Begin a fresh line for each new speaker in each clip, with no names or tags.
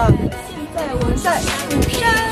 了。现在我们在釜山。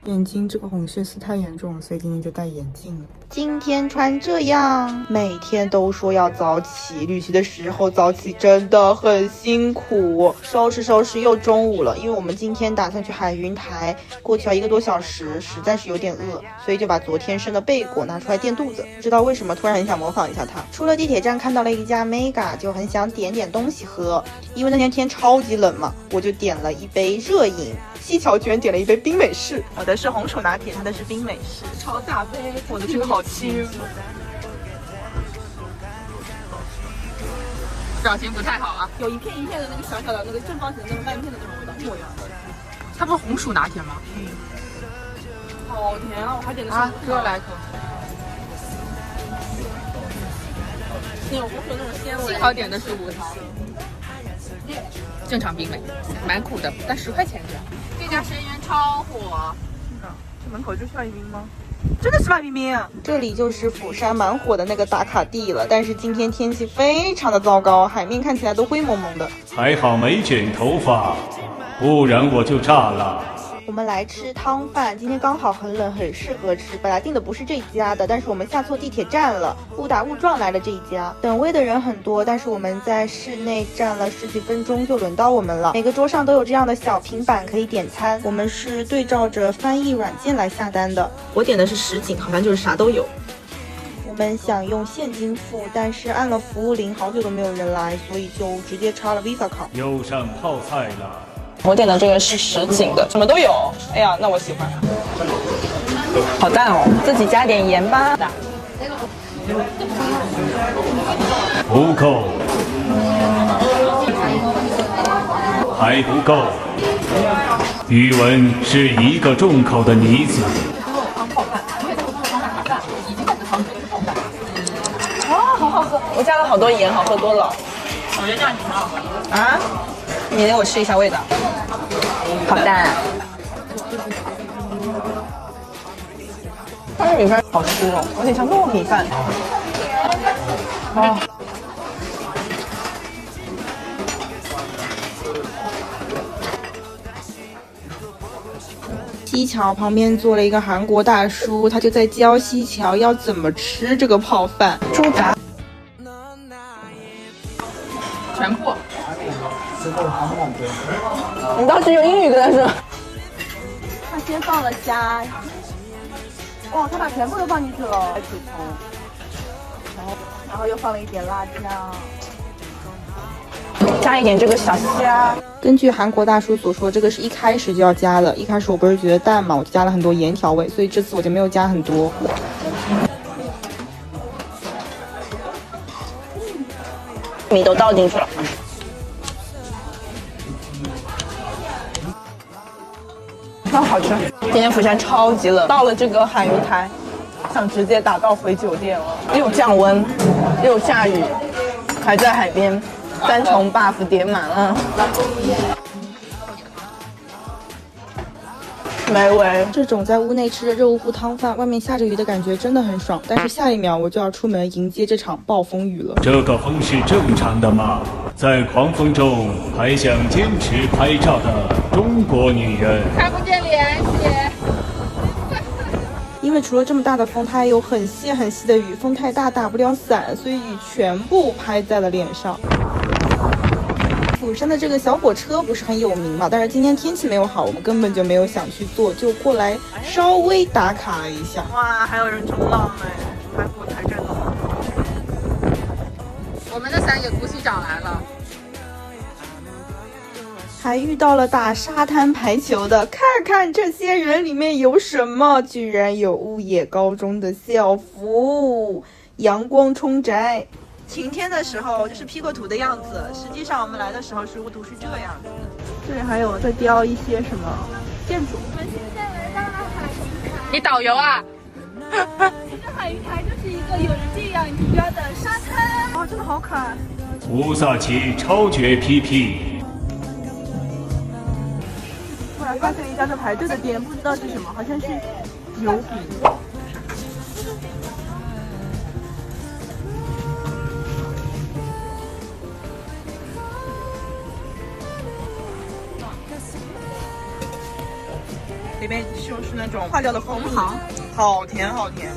眼睛这个红血丝太严重了，所以今天就戴眼镜了。
今天穿这样，每天都说要早起，旅行的时候早起真的很辛苦。收拾又中午了，因为我们今天打算去海云台，过去要1个多小时，实在是有点饿，所以就把昨天生的贝果拿出来垫肚子。不知道为什么突然很想模仿一下它。出了地铁站看到了一家 Mega， 就很想点东西喝，因为那天超级冷嘛，我就点了一杯热饮。西桥居然点了一杯冰美式，我的是红薯拿铁，他的是冰美式，超大杯，我的这个好轻。
表情不太好啊，
有一片一片的那个小小的那个正方形的那种半片的那种味道，一模一样。
它不是红薯拿铁吗？
好甜啊！我还点的是
给我来一口。
那种红薯那种鲜味。
幸好点的是无糖。正常冰美，蛮苦的，但10块钱这样。这家生源超火，
这门口就是范冰冰吗？真的是范冰冰啊！这里就是釜山蛮火的那个打卡地了，但是今天天气非常的糟糕，海面看起来都灰蒙蒙的。
还好没卷头发，不然我就炸了。
我们来吃汤饭，今天刚好很冷，很适合吃。本来订的不是这家的，但是我们下错地铁站了，误打误撞来了这一家。等位的人很多，但是我们在室内站了10几分钟，就轮到我们了。每个桌上都有这样的小平板可以点餐，我们是对照着翻译软件来下单的。我点的是实景，好像就是啥都有。我们想用现金付，但是按了服务铃，好久都没有人来，所以就直接插了 Visa 卡。
又上泡菜了。
我点的这个是实景的，什么都有。哎呀，那我喜欢。好淡哦，自己加点盐吧。
不够，还不够。语文是一个重口的女子。
哇，好好喝！我加了好多盐，好喝多了。我觉得这样挺好喝。啊？你给我试一下味道。好淡。它这米饭好吃哦，有点像糯米饭。哦。
西桥旁边坐了一个韩国大叔，他就在教西桥要怎么吃这个泡饭。猪杂。
全部。你当时用英语跟他说。
他先放了虾，哇，他把全部都放进去了，然后又放了一点辣酱，
加一点这个小虾。
根据韩国大叔所说，这个是一开始就要加的。一开始我不是觉得淡嘛，我就加了很多盐调味，所以这次我就没有加很多。
米都倒进去了。超好吃！今天釜山超级冷，到了这个海云台，想直接打道回酒店了。又降温，又下雨，还在海边，3重 buff 叠满了。没味。
这种在屋内吃着热乎乎汤饭，外面下着雨的感觉真的很爽。但是下一秒我就要出门迎接这场暴风雨了。
这个风是正常的吗？在狂风中还想坚持拍照的中国女人，
看不见脸，姐。
因为除了这么大的风，它还有很细很细的雨，风太大打不了伞，所以雨全部拍在了脸上。釜山的这个小火车不是很有名嘛，但是今天天气没有好，我们根本就没有想去坐，就过来稍微打卡了一下。哇，还有人冲浪哎，韩国才真的。
我们的伞也鼓起掌来了。
还遇到了打沙滩排球的，看看这些人里面有什么，居然有雾野高中的校服，阳光冲宅。晴天的时候就是 P 过图的样子，实际上我们来的时候是雾图是这样子。这里还有在雕一些什么建筑。
我们现在来到了海云台。
你导游啊？
其实海云台就是一个有着这样一边的沙滩。
哇，真的好可爱。
乌萨奇超绝 PP。
突然
来发现一家在排队的店，不知道是什么，好像是油饼。
里面就是那种化掉的蜂蜜，好甜好甜。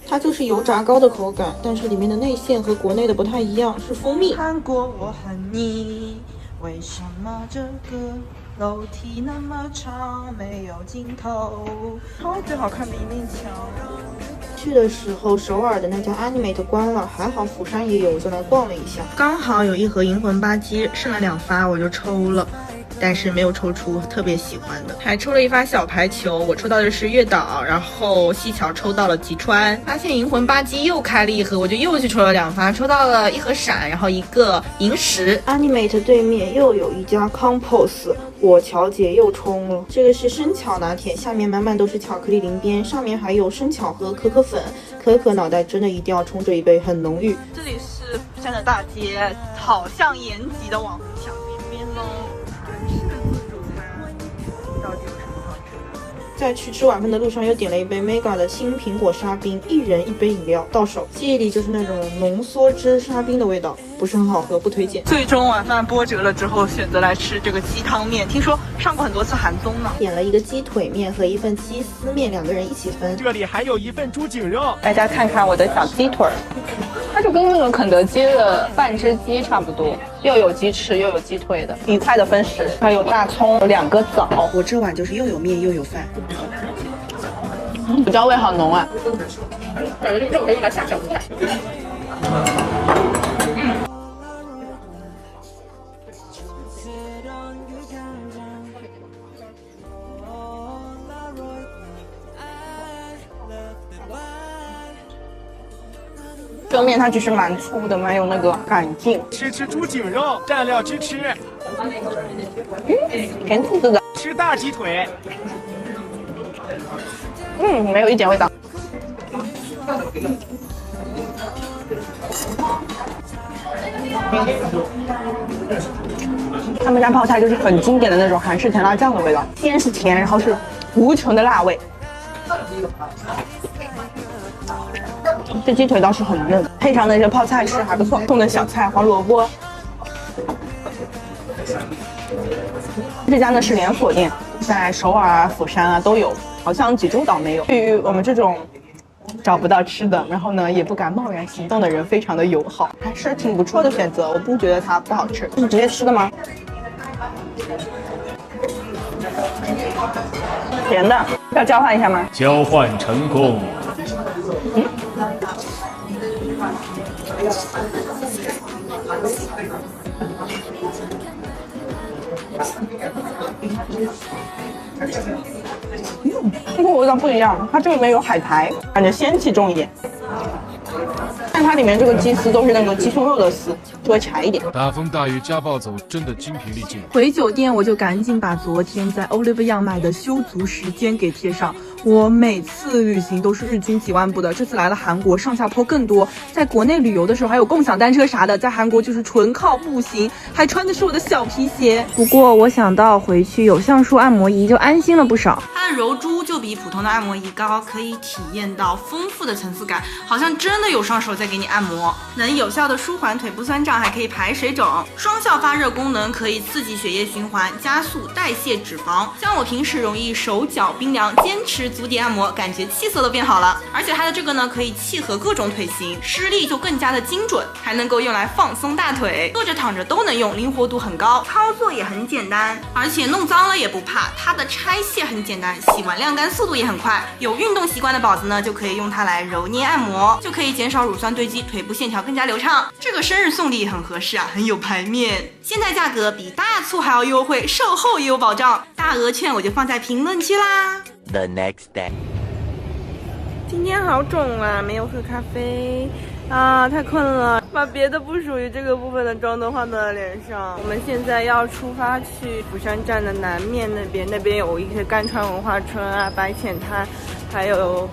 它就是油炸糕的口感，但是里面的内馅和国内的不太一样，是蜂蜜。
韩国我恨你，为什么这个楼梯那么长，没有尽头？超级好看的一面墙。
去的时候，首尔的那家 Animate 关了，还好釜山也有，我就来逛了一下。刚好有一盒银魂吧唧，剩了2发，我就抽了。但是没有抽出特别喜欢的，还抽了一发小排球，我抽到的是月岛，然后西桥抽到了吉川。发现银魂吧唧又开了一盒，我就又去抽了2发，抽到了一盒闪，然后一个萤石。Animate 对面又有一家 Compose， 我乔姐又冲了。这个是生巧拿铁，下面满满都是巧克力淋边，上面还有生巧和可可粉。可可脑袋真的一定要冲这一杯，很浓郁。
这里是釜山的大街，好像延吉的网红小边边哦。
在去吃晚饭的路上，又点了一杯 Mega 的新苹果沙冰，1人1杯饮料到手。记忆里就是那种浓缩汁沙冰的味道，不是很好喝，不推荐。
最终晚饭波折了之后，选择来吃这个鸡汤面，听说上过很多次韩综呢。
点了一个鸡腿面和一份鸡丝面，2个人一起分。
这里还有一份猪颈肉，
大家看看我的小鸡腿儿，它就跟那个肯德基的半只鸡差不多，又有鸡翅又有鸡腿的，愉快的分食。还有大葱，有2个枣。
我这碗就是又有面又有饭。
胡椒味好浓啊！这个面它其实蛮粗的，蛮有那个感劲。
吃猪颈肉，蘸料吃。
甜滋滋的。
吃大鸡腿。
没有一点味道。他们家泡菜就是很经典的那种韩式甜辣酱的味道，先是甜，然后是无穷的辣味。这鸡腿倒是很嫩，配上那些泡菜吃还不错。送的小菜黄萝卜。这家呢是连锁店，在首尔啊、釜山啊都有，好像济州岛没有。对于我们这种找不到吃的，然后呢也不敢贸然行动的人，非常的友好，还是挺不错的选择。我不觉得它不好吃。这是直接吃的吗？甜的，要交换一下吗？
交换成功。
这个味道不一样，它这里面有海苔，感觉鲜气重一点。但它里面这个鸡丝都是那个鸡胸肉的丝，就会柴一点。
大风大雨加暴走，真的精疲力尽。
回酒店我就赶紧把昨天在 Olive Young 买的修足时间给贴上。我每次旅行都是日均几万步的，这次来了韩国，上下坡更多。在国内旅游的时候还有共享单车啥的，在韩国就是纯靠步行，还穿的是我的小皮鞋。不过我想到回去有橡树按摩仪就安心了不少。
它的柔珠就比普通的按摩仪高，可以体验到丰富的层次感，好像真的有双手在给你按摩，能有效的舒缓腿部酸胀，还可以排水肿。双效发热功能可以刺激血液循环，加速代谢脂肪。像我平时容易手脚冰凉，坚持足底按摩，感觉气色都变好了。而且它的这个呢，可以契合各种腿型，施力就更加的精准，还能够用来放松大腿，坐着躺着都能用，灵活度很高，操作也很简单，而且弄脏了也不怕。它的拆卸很简单，洗完晾干速度也很快。有运动习惯的宝子呢，就可以用它来揉捏按摩，就可以减少乳酸堆积，腿部线条更加流畅。这个生日送礼也很合适啊，很有排面。现在价格比大促还要优惠，售后也有保障，大额券我就放在评论区啦。
The next day，
今天好肿啊，没有喝咖啡啊，太困了，把别的不属于这个部分的妆都画到了脸上。我们现在要出发去釜山站的南面那边有一些甘川文化村啊、白浅滩，还有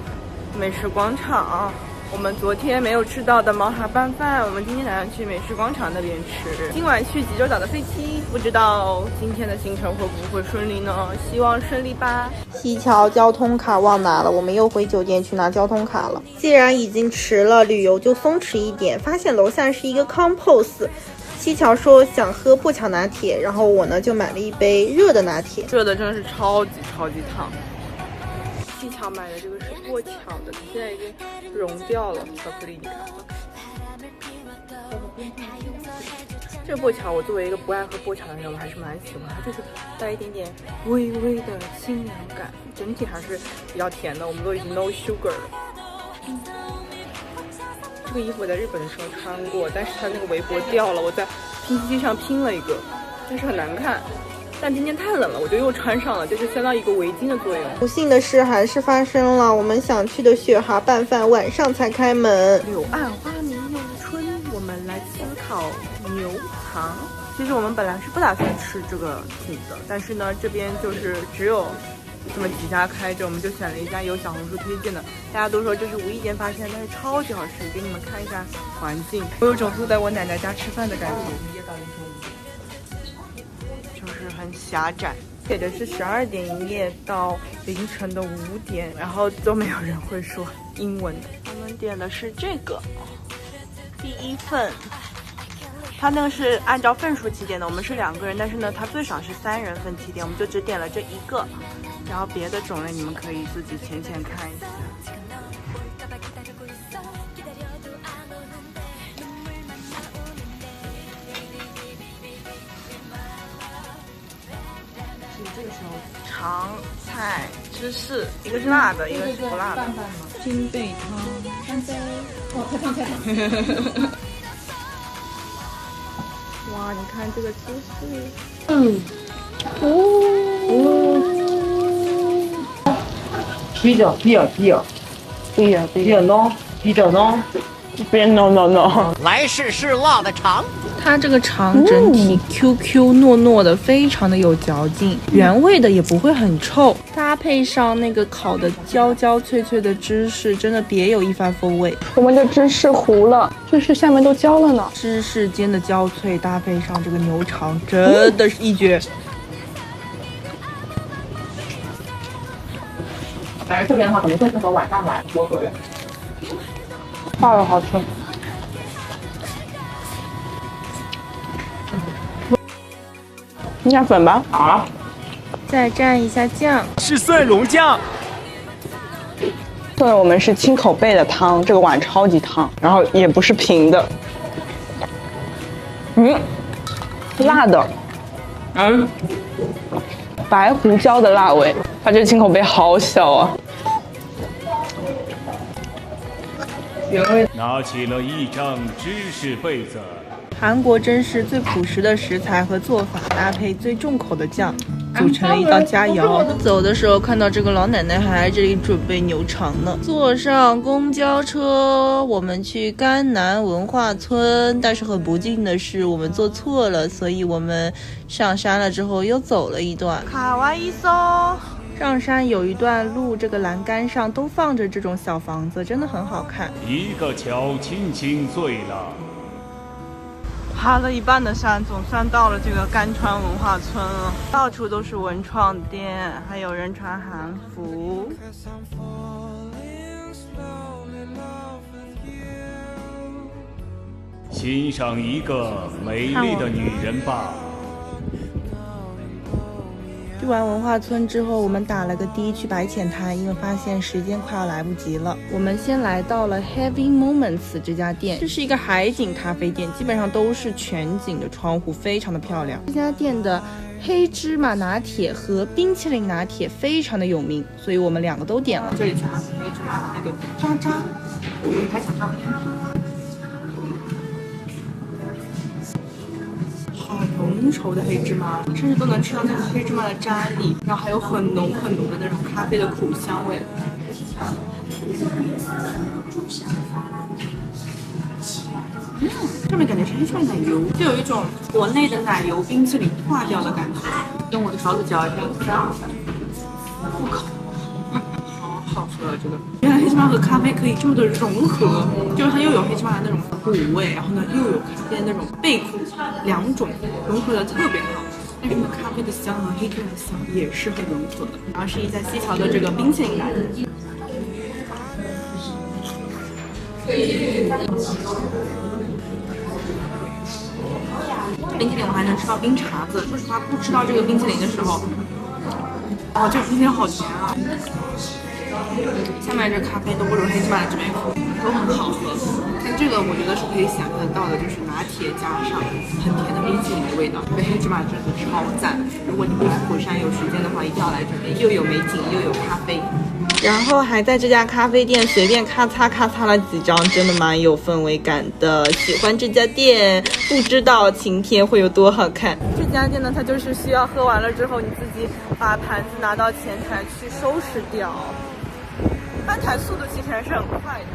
美食广场。我们昨天没有吃到的毛蛤拌饭，我们今天打算去美食广场那边吃。今晚去济州岛的飞机，不知道今天的行程会不会顺利呢？希望顺利吧。
西桥交通卡忘拿了，我们又回酒店去拿交通卡了。既然已经迟了，旅游就松弛一点。发现楼下是一个 Compose。西桥说想喝破巧拿铁，然后我呢就买了一杯热的拿铁。
热的真的是超级烫。西桥买的这个是破巧的，现在已经融掉了，巧克力你看。这个破巧我作为一个不爱喝破巧的人，我还是蛮喜欢它，就是带一点点微微的清凉感，整体还是比较甜的。我们都已经 no sugar 了。这个衣服我在日本的时候穿过，但是它那个围脖掉了，我在拼机上拼了一个，但是很难看。但今天太冷了，我就又穿上了，就是相当于一个围巾的作用。
不幸的事还是发生了，我们想去的雪蛤拌饭晚上才开门。
柳暗花明又一春，我们来思考牛肠。其实我们本来是不打算吃这个品的，但是呢，这边就是只有这么几家开着，我们就选了一家有小红书推荐的，大家都说这是无意间发现，但是超级好吃。给你们看一下环境，我有种坐在我奶奶家吃饭的感觉，就是很狭窄。写的是12点营业到凌晨的5点，然后都没有人会说英文。我们点的是这个第一份。他那个是按照份数起点的，我们是2个人，但是呢，它最少是3人份起点，我们就只点了这一个，然后别的种类你们可以自己浅看一下。这个时候常菜芝士，一个是辣的，一个是不辣的。
金贝汤，干杯！哦，太烫。
哇，你看这个芝士，
比较浓，别 no，
来试试辣的肠。
它这个肠整体 QQ 糯糯的，非常的有嚼劲，原味的也不会很臭，搭配上那个烤的焦焦脆脆的芝士，真的别有一番风味。
我们的芝士糊了，芝士下面都焦了呢。
芝士间的焦脆搭配上这个牛肠，真的是一绝。
但是这边的话，可能更适合晚上来多喝点。爆了好吃。你加粉吧。啊。
再蘸一下酱，
是蒜蓉酱。
对，我们是清口贝的汤，这个碗超级烫，然后也不是平的。辣的。白胡椒的辣味，它这个清口贝好小啊。
拿起了一张芝士被子。
韩国真是最朴实的食材和做法，搭配最重口的酱，组成了一道佳肴。走的时候看到这个老奶奶还在这里准备牛肠呢。坐上公交车，我们去甘南文化村，但是很不幸的是我们坐错了，所以我们上山了之后又走了一段。
卡哇伊嗦。
上山有一段路，这个栏杆上都放着这种小房子，真的很好看。
一个桥轻轻醉了。
爬了一半的山，总算到了这个甘川文化村了。到处都是文创店，还有人穿韩服。
欣赏一个美丽的女人吧。
去完文化村之后，我们打了个的去白浅滩，因为发现时间快要来不及了。我们先来到了 Heavy Moments 这家店，这是一个海景咖啡店，基本上都是全景的窗户，非常的漂亮。这家店的黑芝麻拿铁和冰淇淋拿铁非常的有名，所以我们2个都点了。
这里是黑芝麻那个渣渣，还想上。浓稠的黑芝麻，甚至都能吃到那个黑芝麻的渣粒，然后还有很浓很浓的那种咖啡的苦香味。上面感觉是黑芝麻奶油，就有一种国内的奶油冰淇淋化掉的感觉。用我的勺子搅一下，入口，好好喝了这个。原来黑芝麻和咖啡可以这么的融合，就是它又有黑芝麻的那种苦味，然后呢又有咖啡的那种倍苦，两种融合的特别好。但是咖啡的香和黑芝麻的香也是很融合的。然后是一家西桥的这个冰淇淋来的。冰淇淋我还能吃到冰碴子，说实话不吃到这个冰淇淋的时候，哇，这个冰淇淋好甜啊！下面这咖啡都不如黑芝麻的这杯苦，都很好喝。但这个我觉得是可以想象得到的，就是拿铁加上很甜的冰淇淋的味道。这杯黑芝麻真的超赞！如果你们来釜山有时间的话，一定要来这边，又有美景又有咖啡。然后还在这家咖啡店随便咔嚓咔嚓了几张，真的蛮有氛围感的。喜欢这家店，不知道晴天会有多好看。这家店呢，它就是需要喝完了之后，你自己把盘子拿到前台去收拾掉。翻台速度其实还是很快的。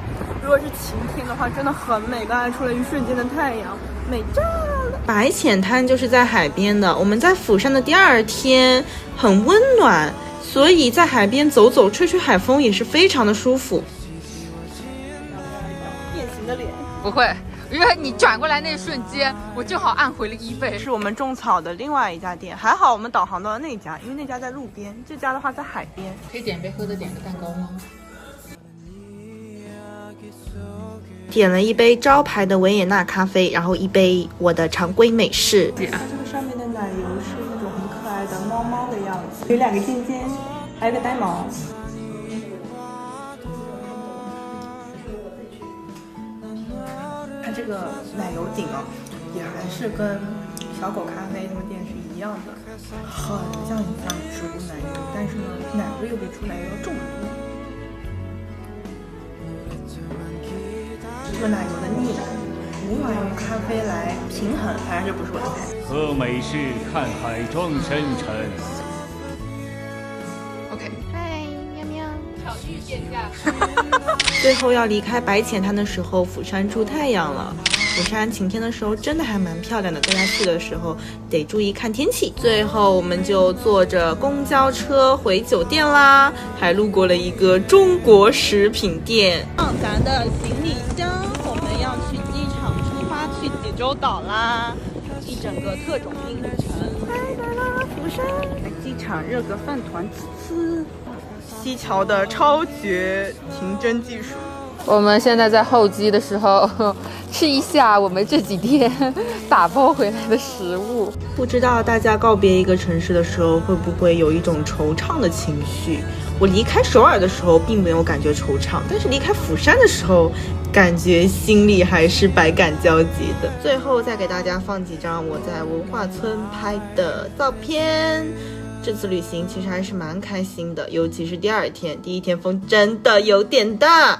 如果是晴天的话，真的很美。刚才出了一瞬间的太阳，美炸了。白浅滩就是在海边的。我们在釜山的第二天很温暖。所以在海边走走吹吹海风也是非常的舒服。变形的脸
不会，因为你转过来那一瞬间我正好按回了1倍。
是我们种草的另外一家店，还好我们导航到了那家，因为那家在路边，这家的话在海边。
可以点杯喝的，点个蛋糕吗？
点了一杯招牌的维也纳咖啡，然后一杯我的常规美式。
它这个上面的奶油是那种很可爱的猫猫的样子，有2个尖尖，还有个呆毛。它这个奶油顶啊，也还是跟小狗咖啡他们店是一样的，很像植物奶油，但是呢，奶味又比猪奶油要重很多。这个奶油的腻无法用咖啡来平衡，反正这不是我的菜。
喝美式，看海装深沉。
OK，
嗨，喵喵。
巧遇店家。
最后要离开白浅滩的时候，釜山出太阳了。釜山晴天的时候真的还蛮漂亮的，大家去的时候得注意看天气。最后我们就坐着公交车回酒店啦，还路过了一个中国食品店。咱的行李箱，我们要去机场出发去济州岛啦，一整个特种兵旅程。来啦，釜山！来机场热个饭团，呲。西桥的超绝停针技术。
我们现在在候机的时候吃一下我们这几天打包回来的食物。
不知道大家告别一个城市的时候会不会有一种惆怅的情绪？我离开首尔的时候并没有感觉惆怅，但是离开釜山的时候感觉心里还是百感交集的。最后再给大家放几张我在文化村拍的照片。这次旅行其实还是蛮开心的，尤其是第2天，第1天风真的有点大。